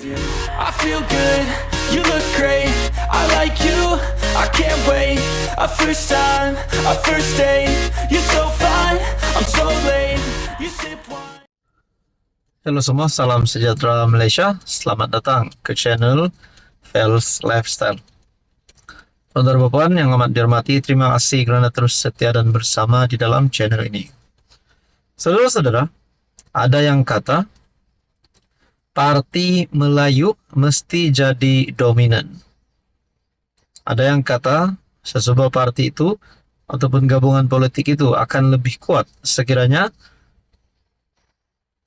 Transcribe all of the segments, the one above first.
I feel good, you look great, I like you, I can't wait. A first time, a first date, you're so fine, I'm so late. You sip wine. Halo semua, salam sejahtera Malaysia. Selamat datang ke channel Fels Lifestyle. Saudara-saudara yang amat dihormati, terima kasih kerana terus setia dan bersama di dalam channel ini. Saudara-saudara, ada yang kata parti Melayu mesti jadi dominan. Ada yang kata sesebuah parti itu ataupun gabungan politik itu akan lebih kuat sekiranya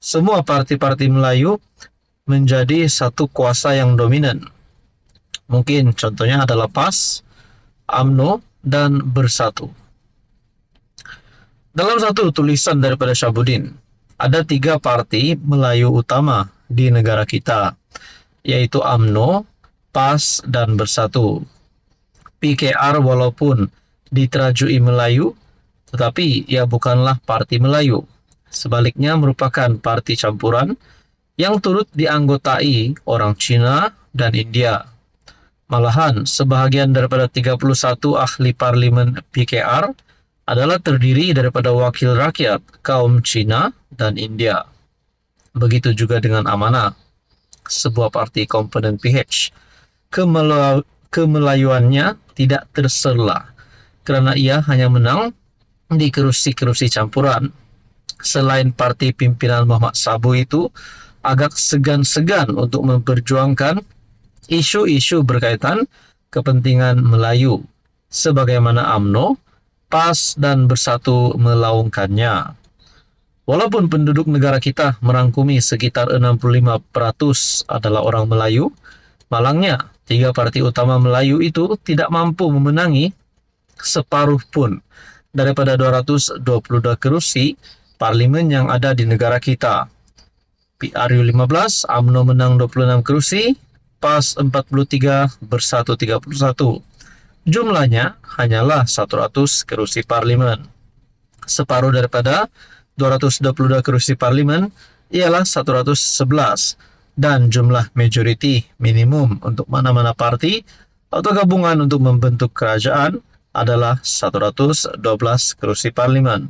semua parti-parti Melayu menjadi satu kuasa yang dominan. Mungkin contohnya adalah PAS, UMNO, dan Bersatu. Dalam satu tulisan daripada Syabuddin, ada 3 parti Melayu utama di negara kita, yaitu UMNO, PAS, dan Bersatu. PKR walaupun diterajui Melayu, tetapi ia bukanlah parti Melayu. Sebaliknya merupakan parti campuran yang turut dianggotai orang Cina dan India. Malahan, sebahagian daripada 31 ahli parlimen PKR adalah terdiri daripada wakil rakyat kaum Cina dan India. Begitu juga dengan Amanah, sebuah parti komponen PH. Kemelayuannya tidak tersela kerana ia hanya menang di kerusi-kerusi campuran. Selain parti pimpinan Muhammad Sabu itu agak segan-segan untuk memperjuangkan isu-isu berkaitan kepentingan Melayu, sebagaimana UMNO, PAS, dan Bersatu melaungkannya. Walaupun penduduk negara kita merangkumi sekitar 65% adalah orang Melayu, malangnya 3 parti utama Melayu itu tidak mampu memenangi separuh pun daripada 222 kerusi parlimen yang ada di negara kita. PRU 15, UMNO menang 26 kerusi, PAS 43, Bersatu 31. Jumlahnya hanyalah 100 kerusi parlimen. Separuh daripada 222 kerusi parlimen ialah 111, dan jumlah majoriti minimum untuk mana-mana parti atau gabungan untuk membentuk kerajaan adalah 112 kerusi parlimen.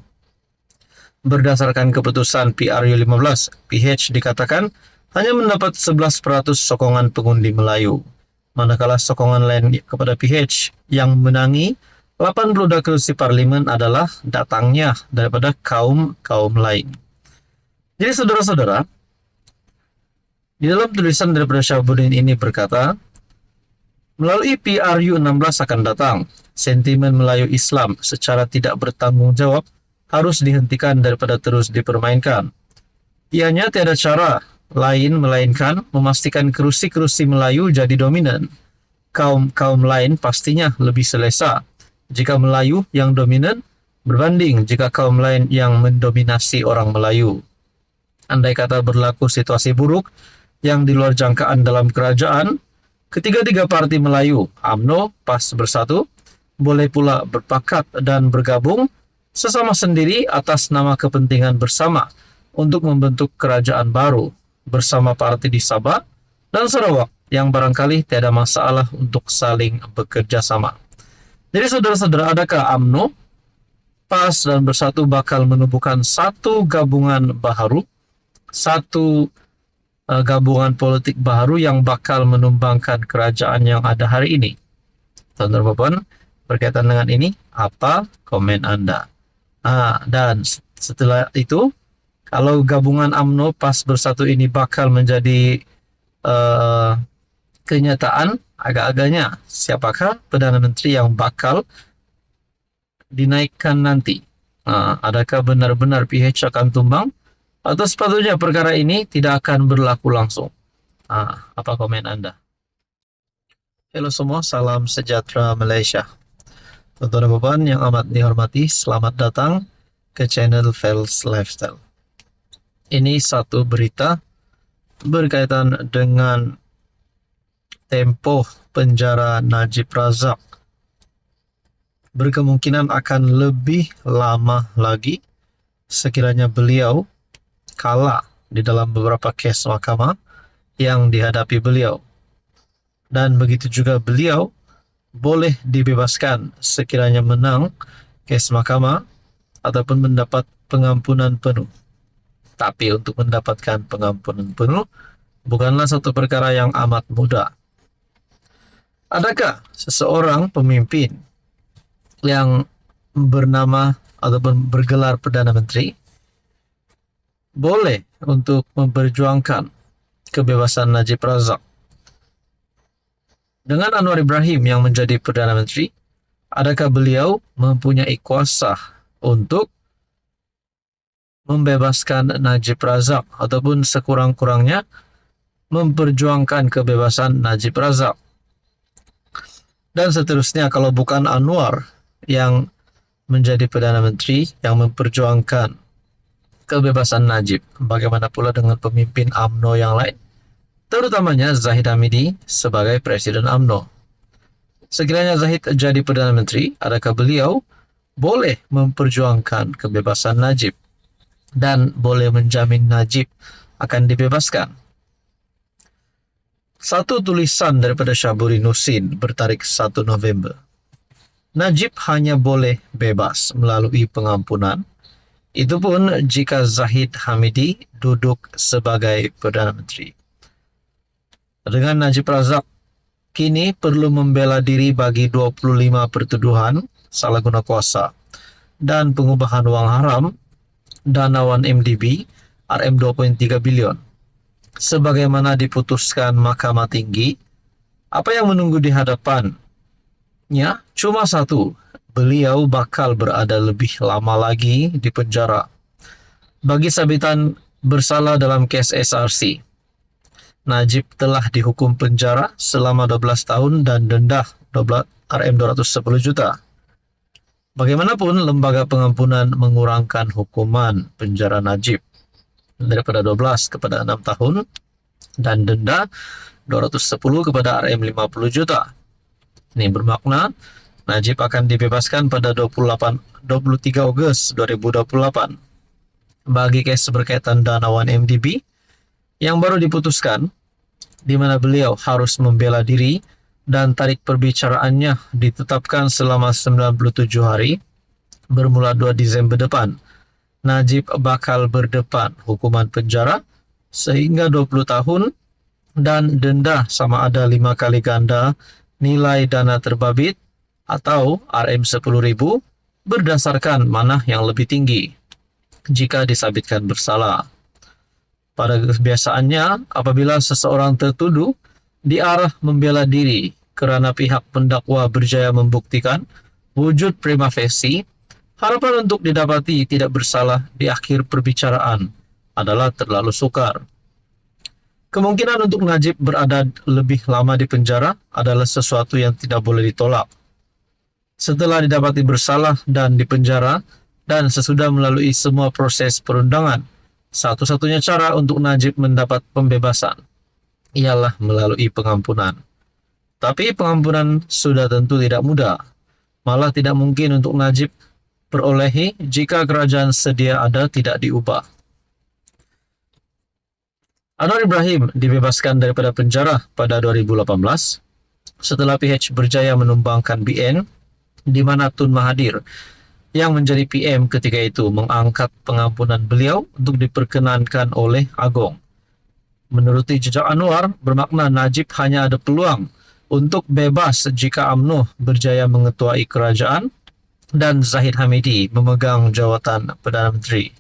Berdasarkan keputusan PRU 15, PH dikatakan hanya mendapat 11% sokongan pengundi Melayu, manakala sokongan lain kepada PH yang menangi 82 kerusi parlimen adalah datangnya daripada kaum lain. Jadi saudara-saudara, di dalam tulisan daripada Syabuddin ini berkata, melalui PRU 16 akan datang, sentimen Melayu Islam secara tidak bertanggung jawab harus dihentikan daripada terus dipermainkan. Ianya tiada cara lain melainkan memastikan kerusi-kerusi Melayu jadi dominan. Kaum lain pastinya lebih selesa jika Melayu yang dominan berbanding jika kaum lain yang mendominasi orang Melayu. Andai kata berlaku situasi buruk yang di luar jangkaan dalam kerajaan, ketiga-tiga parti Melayu, UMNO, PAS, Bersatu, boleh pula berpakat dan bergabung sesama sendiri atas nama kepentingan bersama untuk membentuk kerajaan baru bersama parti di Sabah dan Sarawak yang barangkali tiada masalah untuk saling bekerja sama. Jadi saudara-saudara, adakah UMNO, PAS, dan Bersatu bakal menubuhkan satu gabungan baharu, satu gabungan politik baru yang bakal menumbangkan kerajaan yang ada hari ini? Saudara-saudara, berkaitan dengan ini, apa komen Anda? Dan setelah itu, kalau gabungan UMNO, PAS, Bersatu ini bakal menjadi kenyataan, agak-agaknya siapakah Perdana Menteri yang bakal dinaikkan nanti? Adakah benar-benar PH akan tumbang? Atau sepatutnya perkara ini tidak akan berlaku langsung? Apa komen Anda? Halo semua, salam sejahtera Malaysia. Saudara-saudara yang amat dihormati, selamat datang ke channel Fels Lifestyle. Ini satu berita berkaitan dengan tempoh penjara Najib Razak. Berkemungkinan akan lebih lama lagi sekiranya beliau kalah di dalam beberapa kes mahkamah yang dihadapi beliau. Dan begitu juga beliau boleh dibebaskan sekiranya menang kes mahkamah ataupun mendapat pengampunan penuh. Tapi untuk mendapatkan pengampunan penuh bukanlah satu perkara yang amat mudah. Adakah seseorang pemimpin yang bernama ataupun bergelar Perdana Menteri boleh untuk memperjuangkan kebebasan Najib Razak? Dengan Anwar Ibrahim yang menjadi Perdana Menteri, adakah beliau mempunyai kuasa untuk membebaskan Najib Razak ataupun sekurang-kurangnya memperjuangkan kebebasan Najib Razak? Dan seterusnya, kalau bukan Anwar yang menjadi Perdana Menteri yang memperjuangkan kebebasan Najib, bagaimana pula dengan pemimpin UMNO yang lain? Terutamanya Zahid Hamidi sebagai Presiden UMNO. Sekiranya Zahid jadi Perdana Menteri, adakah beliau boleh memperjuangkan kebebasan Najib dan boleh menjamin Najib akan dibebaskan? Satu tulisan daripada Syahburi Nusin bertarik 1 November. Najib hanya boleh bebas melalui pengampunan, itu pun jika Zahid Hamidi duduk sebagai Perdana Menteri. Dengan Najib Razak kini perlu membela diri bagi 25 pertuduhan salah guna kuasa dan pengubahan wang haram dana 1MDB RM 2.3 bilion. Sebagaimana diputuskan Mahkamah Tinggi, apa yang menunggu di hadapannya cuma satu: beliau bakal berada lebih lama lagi di penjara. Bagi sabitan bersalah dalam kes SRC, Najib telah dihukum penjara selama 12 tahun dan denda RM 210 juta. Bagaimanapun, lembaga pengampunan mengurangkan hukuman penjara Najib daripada 12 kepada 6 tahun dan denda 210 kepada RM 50 juta. Ini bermakna Najib akan dibebaskan pada 23 Ogos 2028. Bagi kes berkaitan dana 1MDB yang baru diputuskan, di mana beliau harus membela diri dan tarik perbicaraannya ditetapkan selama 97 hari bermula 2 Desember depan, Najib bakal berdepan hukuman penjara sehingga 20 tahun dan denda sama ada 5 kali ganda nilai dana terbabit atau RM 10.000 berdasarkan mana yang lebih tinggi jika disabitkan bersalah. Pada kebiasaannya, apabila seseorang tertuduh diarah membela diri kerana pihak pendakwa berjaya membuktikan wujud prima facie, harapan untuk didapati tidak bersalah di akhir perbicaraan adalah terlalu sukar. Kemungkinan untuk Najib berada lebih lama di penjara adalah sesuatu yang tidak boleh ditolak. Setelah didapati bersalah dan dipenjara dan sesudah melalui semua proses perundangan, satu-satunya cara untuk Najib mendapat pembebasan ialah melalui pengampunan. Tapi pengampunan sudah tentu tidak mudah, malah tidak mungkin untuk Najib perolehi jika kerajaan sedia ada tidak diubah. Anwar Ibrahim dibebaskan daripada penjara pada 2018 setelah PH berjaya menumbangkan BN, di mana Tun Mahathir yang menjadi PM ketika itu mengangkat pengampunan beliau untuk diperkenankan oleh Agong. Menuruti jejak Anwar, bermakna Najib hanya ada peluang untuk bebas jika UMNO berjaya mengetuai kerajaan dan Zahid Hamidi memegang jawatan Perdana Menteri.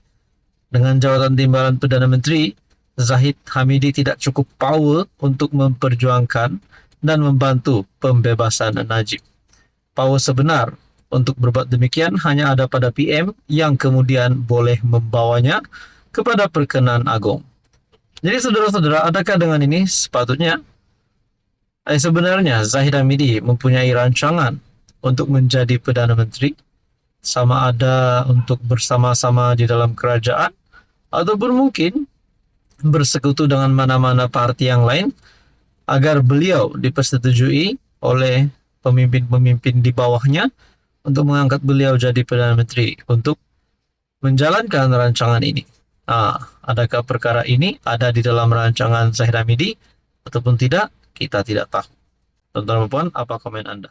Dengan jawatan timbalan Perdana Menteri, Zahid Hamidi tidak cukup power untuk memperjuangkan dan membantu pembebasan Najib. Power sebenar untuk berbuat demikian hanya ada pada PM yang kemudian boleh membawanya kepada perkenan Agong. Jadi saudara-saudara, adakah dengan ini sepatutnya sebenarnya Zahid Hamidi mempunyai rancangan untuk menjadi Perdana Menteri, sama ada untuk bersama-sama di dalam kerajaan ataupun mungkin bersekutu dengan mana-mana parti yang lain agar beliau dipersetujui oleh pemimpin-pemimpin di bawahnya untuk mengangkat beliau jadi Perdana Menteri untuk menjalankan rancangan ini. Adakah perkara ini ada di dalam rancangan Zahid Hamidi ataupun tidak? Kita tidak tahu. Tuan-tuan dan puan, apa komen Anda?